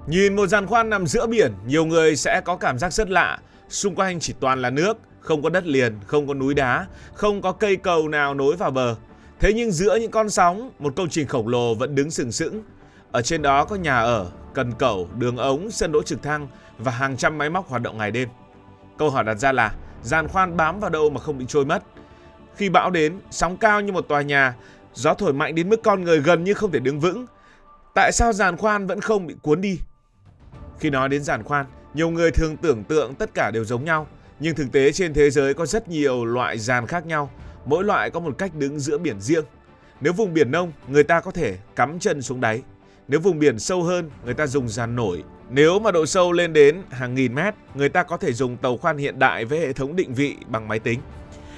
Nhìn một giàn khoan nằm giữa biển, nhiều người sẽ có cảm giác rất lạ. Xung quanh chỉ toàn là nước, không có đất liền, không có núi đá, không có cây cầu nào nối vào bờ. Thế nhưng giữa những con sóng, một công trình khổng lồ vẫn đứng sừng sững. Ở trên đó có nhà ở, cần cẩu, đường ống, sân đỗ trực thăng và hàng trăm máy móc hoạt động ngày đêm. Câu hỏi đặt ra là giàn khoan bám vào đâu mà không bị trôi mất? Khi bão đến, sóng cao như một tòa nhà, gió thổi mạnh đến mức con người gần như không thể đứng vững. Tại sao giàn khoan vẫn không bị cuốn đi? Khi nói đến giàn khoan, nhiều người thường tưởng tượng tất cả đều giống nhau. Nhưng thực tế trên thế giới có rất nhiều loại giàn khác nhau. Mỗi loại có một cách đứng giữa biển riêng. Nếu vùng biển nông, người ta có thể cắm chân xuống đáy. Nếu vùng biển sâu hơn, người ta dùng giàn nổi. Nếu mà độ sâu lên đến hàng nghìn mét, người ta có thể dùng tàu khoan hiện đại với hệ thống định vị bằng máy tính.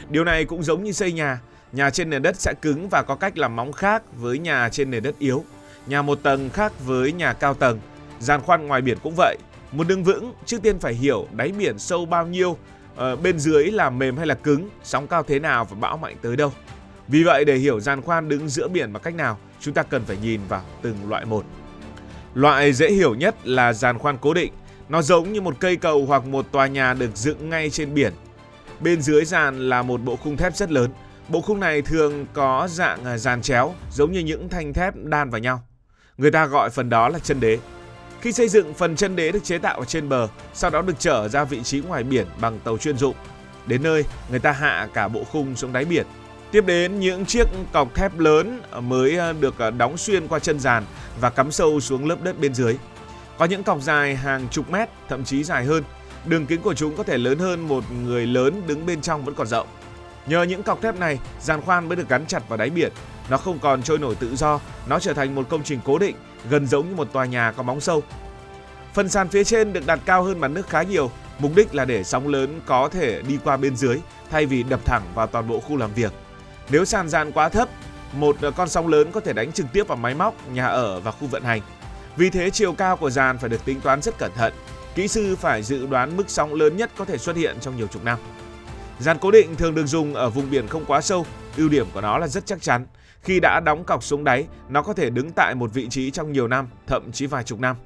Điều này cũng giống như xây nhà. Nhà trên nền đất sẽ cứng và có cách làm móng khác với nhà trên nền đất yếu. Nhà một tầng khác với nhà cao tầng. Giàn khoan ngoài biển cũng vậy. Muốn đứng vững, trước tiên phải hiểu đáy biển sâu bao nhiêu, bên dưới là mềm hay là cứng, sóng cao thế nào và bão mạnh tới đâu. Vì vậy để hiểu giàn khoan đứng giữa biển bằng cách nào, chúng ta cần phải nhìn vào từng loại một. Loại dễ hiểu nhất là giàn khoan cố định. Nó giống như một cây cầu hoặc một tòa nhà được dựng ngay trên biển. Bên dưới giàn là một bộ khung thép rất lớn. Bộ khung này thường có dạng giàn chéo, giống như những thanh thép đan vào nhau. Người ta gọi phần đó là chân đế. Khi xây dựng, phần chân đế được chế tạo ở trên bờ, sau đó được chở ra vị trí ngoài biển bằng tàu chuyên dụng. Đến nơi, người ta hạ cả bộ khung xuống đáy biển. Tiếp đến, những chiếc cọc thép lớn mới được đóng xuyên qua chân giàn và cắm sâu xuống lớp đất bên dưới. Có những cọc dài hàng chục mét, thậm chí dài hơn. Đường kính của chúng có thể lớn hơn một người lớn đứng bên trong vẫn còn rộng. Nhờ những cọc thép này, giàn khoan mới được gắn chặt vào đáy biển. Nó không còn trôi nổi tự do, nó trở thành một công trình cố định, gần giống như một tòa nhà có móng sâu. Phần sàn phía trên được đặt cao hơn mặt nước khá nhiều, mục đích là để sóng lớn có thể đi qua bên dưới thay vì đập thẳng vào toàn bộ khu làm việc. Nếu sàn giàn quá thấp, một con sóng lớn có thể đánh trực tiếp vào máy móc, nhà ở và khu vận hành. Vì thế chiều cao của giàn phải được tính toán rất cẩn thận. Kỹ sư phải dự đoán mức sóng lớn nhất có thể xuất hiện trong nhiều chục năm. Giàn cố định thường được dùng ở vùng biển không quá sâu. Ưu điểm của nó là rất chắc chắn. Khi đã đóng cọc xuống đáy, nó có thể đứng tại một vị trí trong nhiều năm, thậm chí vài chục năm.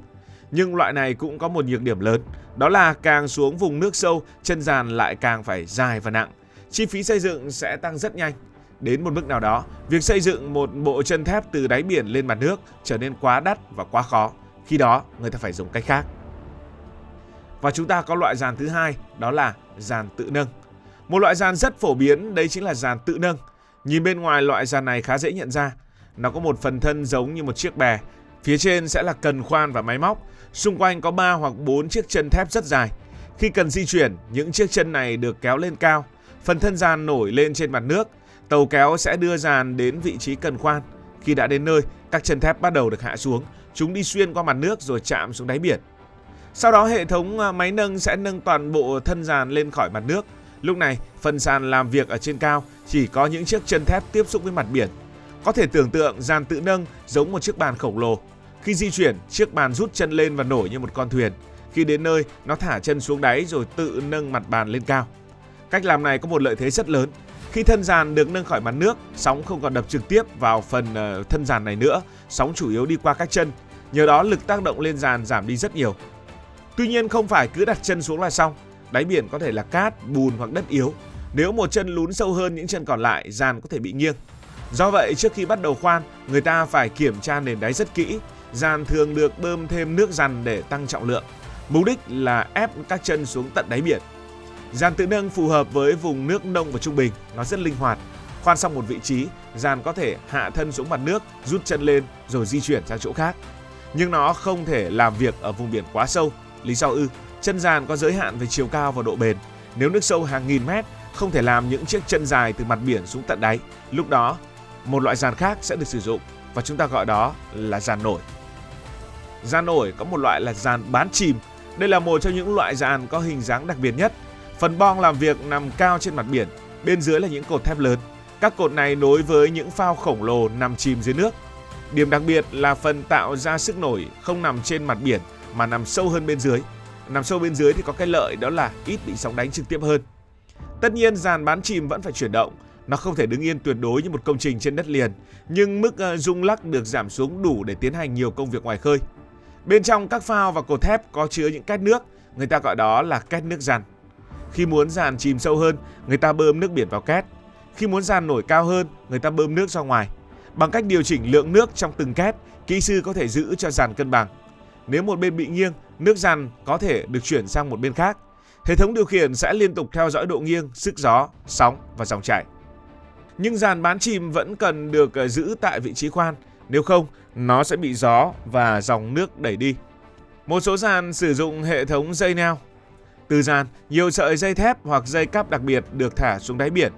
Nhưng loại này cũng có một nhược điểm lớn. Đó là càng xuống vùng nước sâu, chân giàn lại càng phải dài và nặng. Chi phí xây dựng sẽ tăng rất nhanh. Đến một mức nào đó, việc xây dựng một bộ chân thép từ đáy biển lên mặt nước trở nên quá đắt và quá khó. Khi đó, người ta phải dùng cách khác. Và chúng ta có loại giàn thứ hai, đó là giàn tự nâng. Một loại giàn rất phổ biến, đấy chính là giàn tự nâng. Nhìn bên ngoài loại giàn này khá dễ nhận ra. Nó có một phần thân giống như một chiếc bè. Phía trên sẽ là cần khoan và máy móc. Xung quanh có 3 hoặc 4 chiếc chân thép rất dài. Khi cần di chuyển, những chiếc chân này được kéo lên cao. Phần thân giàn nổi lên trên mặt nước. Tàu kéo sẽ đưa giàn đến vị trí cần khoan. Khi đã đến nơi, các chân thép bắt đầu được hạ xuống. Chúng đi xuyên qua mặt nước rồi chạm xuống đáy biển. Sau đó hệ thống máy nâng sẽ nâng toàn bộ thân giàn lên khỏi mặt nước. Lúc này, phần sàn làm việc ở trên cao chỉ có những chiếc chân thép tiếp xúc với mặt biển. Có thể tưởng tượng giàn tự nâng giống một chiếc bàn khổng lồ. Khi di chuyển, chiếc bàn rút chân lên và nổi như một con thuyền. Khi đến nơi, nó thả chân xuống đáy rồi tự nâng mặt bàn lên cao. Cách làm này có một lợi thế rất lớn. Khi thân giàn được nâng khỏi mặt nước, sóng không còn đập trực tiếp vào phần thân giàn này nữa. Sóng chủ yếu đi qua các chân. Nhờ đó lực tác động lên giàn giảm đi rất nhiều. Tuy nhiên không phải cứ đặt chân xuống là xong. Đáy biển có thể là cát, bùn hoặc đất yếu. Nếu một chân lún sâu hơn những chân còn lại, giàn có thể bị nghiêng. Do vậy, trước khi bắt đầu khoan, người ta phải kiểm tra nền đáy rất kỹ. Giàn thường được bơm thêm nước dằn để tăng trọng lượng. Mục đích là ép các chân xuống tận đáy biển. Giàn tự nâng phù hợp với vùng nước nông và trung bình. Nó rất linh hoạt. Khoan xong một vị trí, giàn có thể hạ thân xuống mặt nước, rút chân lên rồi di chuyển sang chỗ khác. Nhưng nó không thể làm việc ở vùng biển quá sâu. Lý do chân giàn có giới hạn về chiều cao và độ bền. Nếu nước sâu hàng nghìn mét, không thể làm những chiếc chân dài từ mặt biển xuống tận đáy. Lúc đó, một loại giàn khác sẽ được sử dụng và chúng ta gọi đó là giàn nổi. Giàn nổi có một loại là giàn bán chìm. Đây là một trong những loại giàn có hình dáng đặc biệt nhất. Phần boong làm việc nằm cao trên mặt biển, bên dưới là những cột thép lớn. Các cột này nối với những phao khổng lồ nằm chìm dưới nước. Điểm đặc biệt là phần tạo ra sức nổi không nằm trên mặt biển mà nằm sâu hơn bên dưới. Nằm sâu bên dưới thì có cái lợi đó là ít bị sóng đánh trực tiếp hơn. Tất nhiên giàn bán chìm vẫn phải chuyển động. Nó không thể đứng yên tuyệt đối như một công trình trên đất liền, nhưng mức rung lắc được giảm xuống đủ để tiến hành nhiều công việc ngoài khơi. Bên trong các phao và cột thép có chứa những két nước, người ta gọi đó là két nước giàn. Khi muốn giàn chìm sâu hơn, người ta bơm nước biển vào két. Khi muốn giàn nổi cao hơn, người ta bơm nước ra ngoài. Bằng cách điều chỉnh lượng nước trong từng két, kỹ sư có thể giữ cho giàn cân bằng. Nếu một bên bị nghiêng, nước giàn có thể được chuyển sang một bên khác. Hệ thống điều khiển sẽ liên tục theo dõi độ nghiêng, sức gió, sóng và dòng chảy. Nhưng giàn bán chìm vẫn cần được giữ tại vị trí khoan, nếu không nó sẽ bị gió và dòng nước đẩy đi. Một số giàn sử dụng hệ thống dây neo. Từ giàn, nhiều sợi dây thép hoặc dây cáp đặc biệt được thả xuống đáy biển.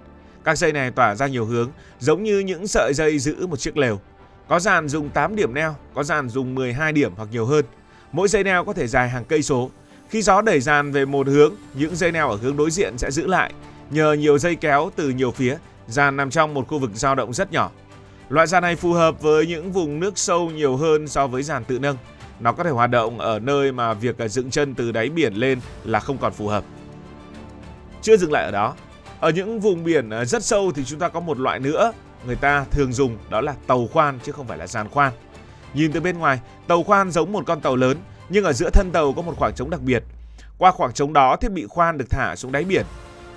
Các dây này tỏa ra nhiều hướng, giống như những sợi dây giữ một chiếc lều. Có giàn dùng 8 điểm neo, có giàn dùng 12 điểm hoặc nhiều hơn. Mỗi dây neo có thể dài hàng cây số. Khi gió đẩy giàn về một hướng, những dây neo ở hướng đối diện sẽ giữ lại. Nhờ nhiều dây kéo từ nhiều phía, giàn nằm trong một khu vực dao động rất nhỏ. Loại giàn này phù hợp với những vùng nước sâu nhiều hơn so với giàn tự nâng. Nó có thể hoạt động ở nơi mà việc dựng chân từ đáy biển lên là không còn phù hợp. Chưa dừng lại ở đó, ở những vùng biển rất sâu thì chúng ta có một loại nữa người ta thường dùng, đó là tàu khoan chứ không phải là giàn khoan. Nhìn từ bên ngoài, tàu khoan giống một con tàu lớn, nhưng ở giữa thân tàu có một khoảng trống đặc biệt. Qua khoảng trống đó, thiết bị khoan được thả xuống đáy biển.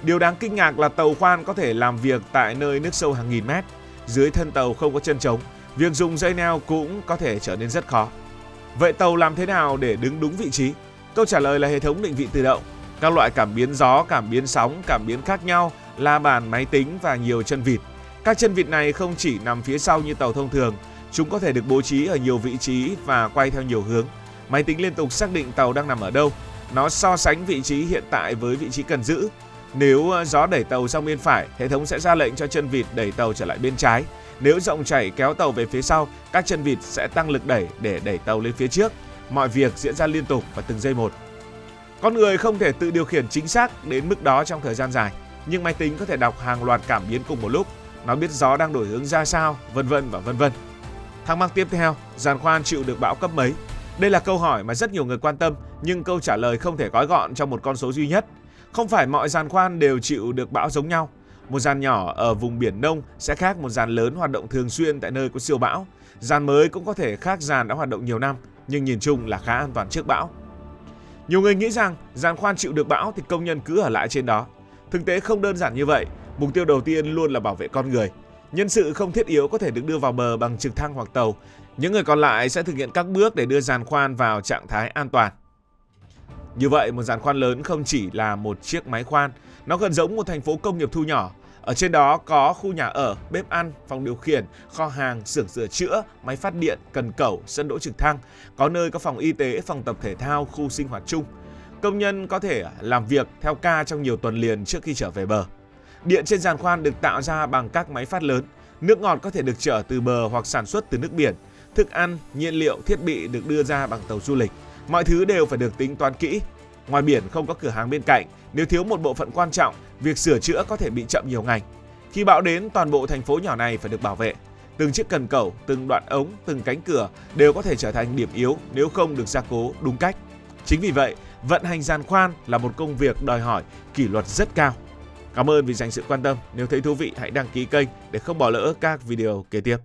Điều đáng kinh ngạc là tàu khoan có thể làm việc tại nơi nước sâu hàng nghìn mét. Dưới thân tàu không có chân trống, việc dùng dây neo cũng có thể trở nên rất khó. Vậy tàu làm thế nào để đứng đúng vị trí? Câu trả lời là hệ thống định vị tự động. Các loại cảm biến gió, cảm biến sóng, cảm biến khác nhau, la bàn, máy tính và nhiều chân vịt. Các chân vịt này không chỉ nằm phía sau như tàu thông thường, chúng có thể được bố trí ở nhiều vị trí và quay theo nhiều hướng. Máy tính liên tục xác định tàu đang nằm ở đâu. Nó so sánh vị trí hiện tại với vị trí cần giữ. Nếu gió đẩy tàu sang bên phải, hệ thống sẽ ra lệnh cho chân vịt đẩy tàu trở lại bên trái. Nếu dòng chảy kéo tàu về phía sau, các chân vịt sẽ tăng lực đẩy để đẩy tàu lên phía trước. Mọi việc diễn ra liên tục và từng giây một. Con người không thể tự điều khiển chính xác đến mức đó trong thời gian dài, nhưng máy tính có thể đọc hàng loạt cảm biến cùng một lúc. Nó biết gió đang đổi hướng ra sao, vân vân và vân vân. Thắc mắc tiếp theo, giàn khoan chịu được bão cấp mấy? Đây là câu hỏi mà rất nhiều người quan tâm, nhưng câu trả lời không thể gói gọn trong một con số duy nhất. Không phải mọi giàn khoan đều chịu được bão giống nhau. Một giàn nhỏ ở vùng biển nông sẽ khác một giàn lớn hoạt động thường xuyên tại nơi có siêu bão. Giàn mới cũng có thể khác giàn đã hoạt động nhiều năm, nhưng nhìn chung là khá an toàn trước bão. Nhiều người nghĩ rằng giàn khoan chịu được bão thì công nhân cứ ở lại trên đó. Thực tế không đơn giản như vậy. Mục tiêu đầu tiên luôn là bảo vệ con người. Nhân sự không thiết yếu có thể được đưa vào bờ bằng trực thăng hoặc tàu. Những người còn lại sẽ thực hiện các bước để đưa giàn khoan vào trạng thái an toàn. Như vậy, một giàn khoan lớn không chỉ là một chiếc máy khoan, nó gần giống một thành phố công nghiệp thu nhỏ. Ở trên đó có khu nhà ở, bếp ăn, phòng điều khiển, kho hàng, xưởng sửa chữa, máy phát điện, cần cẩu, sân đỗ trực thăng. Có nơi có phòng y tế, phòng tập thể thao, khu sinh hoạt chung. Công nhân có thể làm việc theo ca trong nhiều tuần liền trước khi trở về bờ. Điện trên giàn khoan được tạo ra bằng các máy phát lớn. Nước ngọt có thể được chở từ bờ hoặc sản xuất từ nước biển. Thức ăn, nhiên liệu, thiết bị được đưa ra bằng tàu du lịch. Mọi thứ đều phải được tính toán kỹ. Ngoài biển không có cửa hàng bên cạnh, nếu thiếu một bộ phận quan trọng, việc sửa chữa có thể bị chậm nhiều ngày. Khi bão đến, toàn bộ thành phố nhỏ này phải được bảo vệ. Từng chiếc cần cẩu, từng đoạn ống, từng cánh cửa đều có thể trở thành điểm yếu nếu không được gia cố đúng cách. Chính vì vậy, vận hành giàn khoan là một công việc đòi hỏi kỷ luật rất cao. Cảm ơn vì dành sự quan tâm. Nếu thấy thú vị, hãy đăng ký kênh để không bỏ lỡ các video kế tiếp.